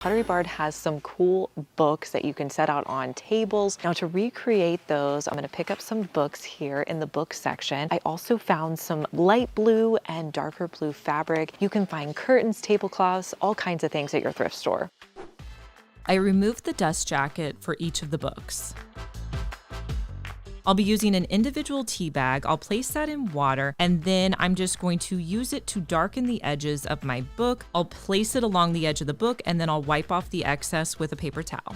Pottery Barn has some cool books that you can set out on tables. Now to recreate those, I'm going to pick up some books here in the book section. I also found some light blue and darker blue fabric. You can find curtains, tablecloths, all kinds of things at your thrift store. I removed the dust jacket for each of the books. I'll be using an individual tea bag. I'll place that in water, and then I'm just going to use it to darken the edges of my book. I'll place it along the edge of the book, and then I'll wipe off the excess with a paper towel.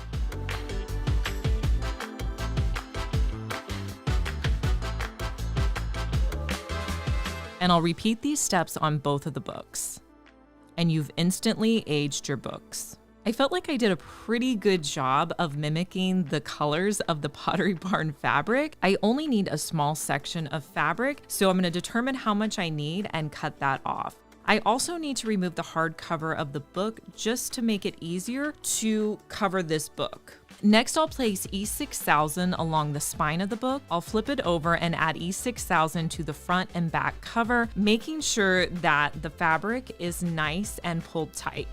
And I'll repeat these steps on both of the books. And you've instantly aged your books. I felt like I did a pretty good job of mimicking the colors of the Pottery Barn fabric. I only need a small section of fabric, so I'm going to determine how much I need and cut that off. I also need to remove the hard cover of the book just to make it easier to cover this book. Next, I'll place E6000 along the spine of the book. I'll flip it over and add E6000 to the front and back cover, making sure that the fabric is nice and pulled tight.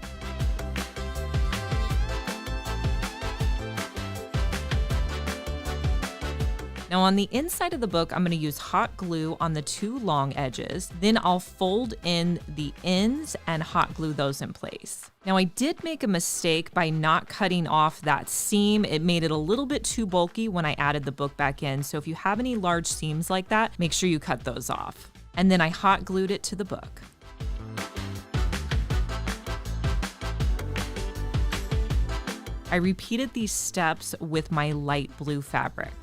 Now on the inside of the book, I'm going to use hot glue on the two long edges. Then I'll fold in the ends and hot glue those in place. Now I did make a mistake by not cutting off that seam. It made it a little bit too bulky when I added the book back in. So if you have any large seams like that, make sure you cut those off. And then I hot glued it to the book. I repeated these steps with my light blue fabric.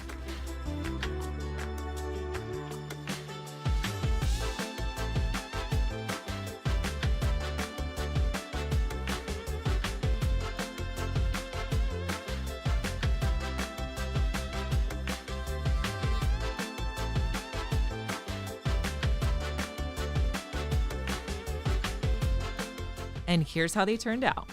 And here's how they turned out.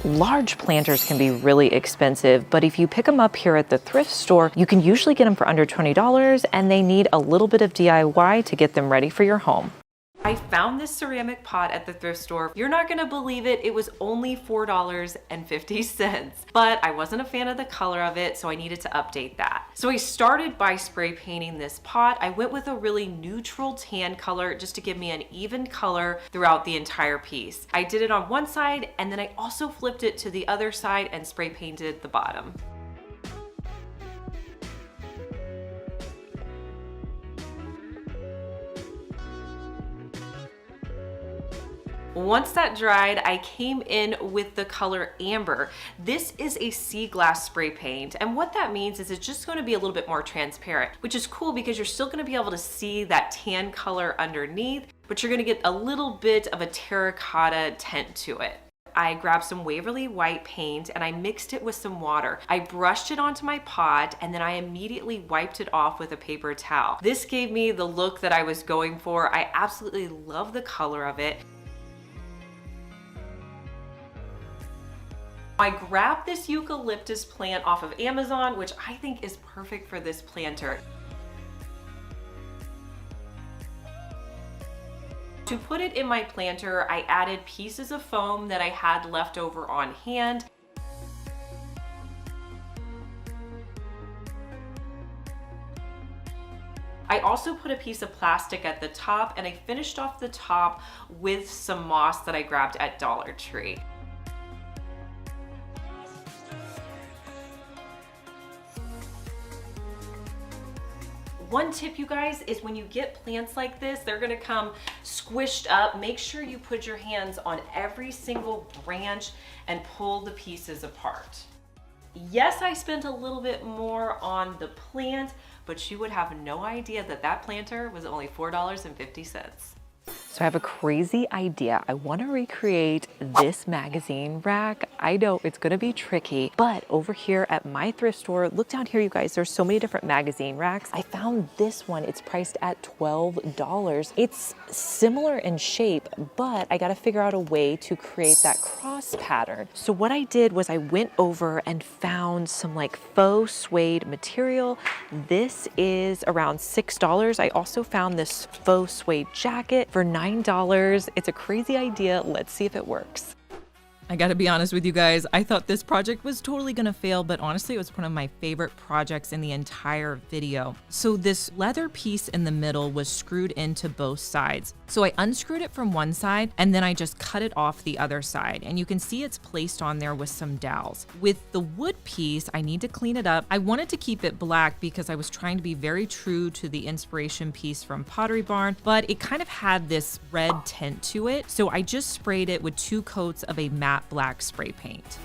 Large planters can be really expensive, but if you pick them up here at the thrift store, you can usually get them for under $20, and they need a little bit of DIY to get them ready for your home. I found this ceramic pot at the thrift store. You're not gonna believe it, it was only $4.50. But I wasn't a fan of the color of it, so I needed to update that. So I started by spray painting this pot. I went with a really neutral tan color just to give me an even color throughout the entire piece. I did it on one side, and then I also flipped it to the other side and spray painted the bottom. Once that dried, I came in with the color amber. This is a sea glass spray paint, and what that means is it's just going to be a little bit more transparent, which is cool because you're still going to be able to see that tan color underneath, but you're going to get a little bit of a terracotta tint to it. I grabbed some Waverly white paint and I mixed it with some water. I brushed it onto my pot, and then I immediately wiped it off with a paper towel. This gave me the look that I was going for. I absolutely love the color of it. I grabbed this eucalyptus plant off of Amazon, which I think is perfect for this planter. To put it in my planter, I added pieces of foam that I had left over on hand. I also put a piece of plastic at the top, and I finished off the top with some moss that I grabbed at Dollar Tree. One tip, you guys, is when you get plants like this, they're gonna come squished up. Make sure you put your hands on every single branch and pull the pieces apart. Yes, I spent a little bit more on the plant, but you would have no idea that that planter was only $4.50. So I have a crazy idea. I want to recreate this magazine rack. I know it's going to be tricky, but over here at my thrift store, look down here, you guys, there's so many different magazine racks. I found this one. It's priced at $12. It's similar in shape, but I got to figure out a way to create that cross pattern. So what I did was I went over and found some like faux suede material. This is around $6. I also found this faux suede jacket for $9. It's a crazy idea. Let's see if it works. I gotta be honest with you guys, I thought this project was totally gonna fail, but honestly it was one of my favorite projects in the entire video. So this leather piece in the middle was screwed into both sides. So I unscrewed it from one side and then I just cut it off the other side. And you can see it's placed on there with some dowels. With the wood piece, I need to clean it up. I wanted to keep it black because I was trying to be very true to the inspiration piece from Pottery Barn, but it kind of had this red tint to it. So I just sprayed it with 2 coats of a matte black spray paint.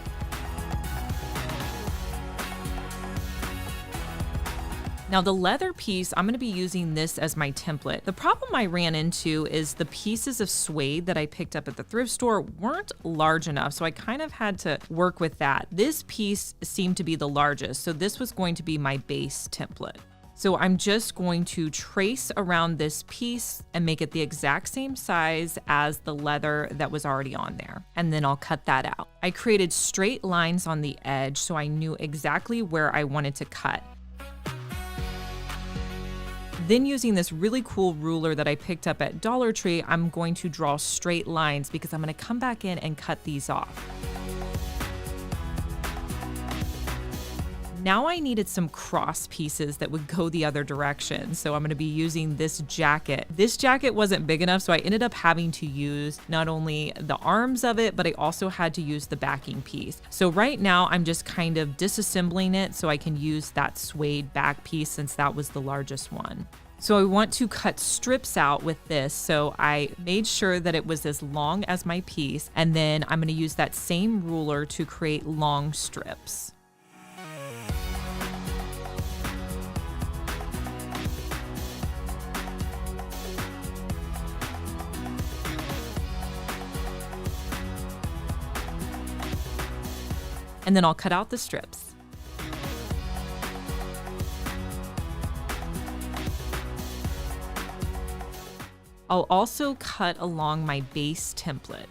Now the leather piece, I'm gonna be using this as my template. The problem I ran into is the pieces of suede that I picked up at the thrift store weren't large enough, so I kind of had to work with that. This piece seemed to be the largest, so this was going to be my base template. So I'm just going to trace around this piece and make it the exact same size as the leather that was already on there. And then I'll cut that out. I created straight lines on the edge so I knew exactly where I wanted to cut. Then using this really cool ruler that I picked up at Dollar Tree, I'm going to draw straight lines because I'm going to come back in and cut these off. Now I needed some cross pieces that would go the other direction. So I'm going to be using this jacket. This jacket wasn't big enough, so I ended up having to use not only the arms of it, but I also had to use the backing piece. So right now I'm just kind of disassembling it so I can use that suede back piece since that was the largest one. So I want to cut strips out with this. So I made sure that it was as long as my piece. And then I'm going to use that same ruler to create long strips. And then I'll cut out the strips. I'll also cut along my base template.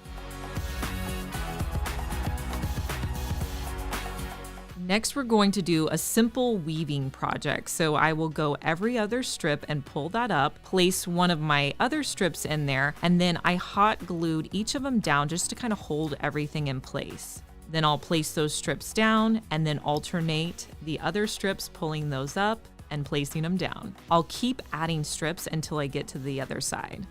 Next, we're going to do a simple weaving project. So I will go every other strip and pull that up, place one of my other strips in there, and then I hot glued each of them down just to kind of hold everything in place. Then I'll place those strips down and then alternate the other strips, pulling those up and placing them down. I'll keep adding strips until I get to the other side.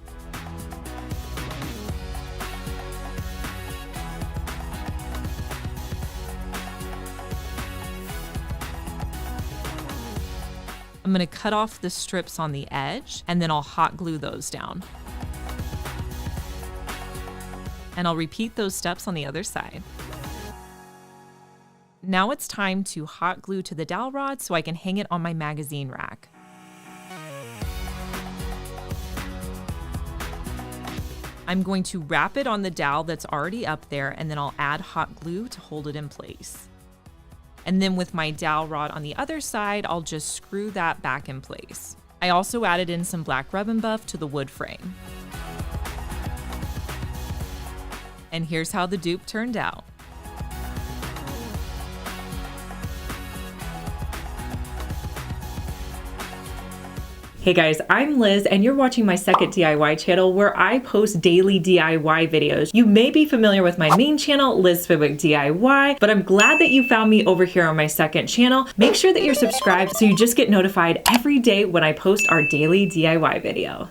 I'm going to cut off the strips on the edge and then I'll hot glue those down. And I'll repeat those steps on the other side. Now it's time to hot glue to the dowel rod so I can hang it on my magazine rack. I'm going to wrap it on the dowel that's already up there and then I'll add hot glue to hold it in place. And then with my dowel rod on the other side, I'll just screw that back in place. I also added in some black rub and buff to the wood frame. And here's how the dupe turned out. Hey guys, I'm Liz and you're watching my second DIY channel where I post daily DIY videos. You may be familiar with my main channel, Liz Fenwick DIY, but I'm glad that you found me over here on my second channel. Make sure that you're subscribed so you just get notified every day when I post our daily DIY video.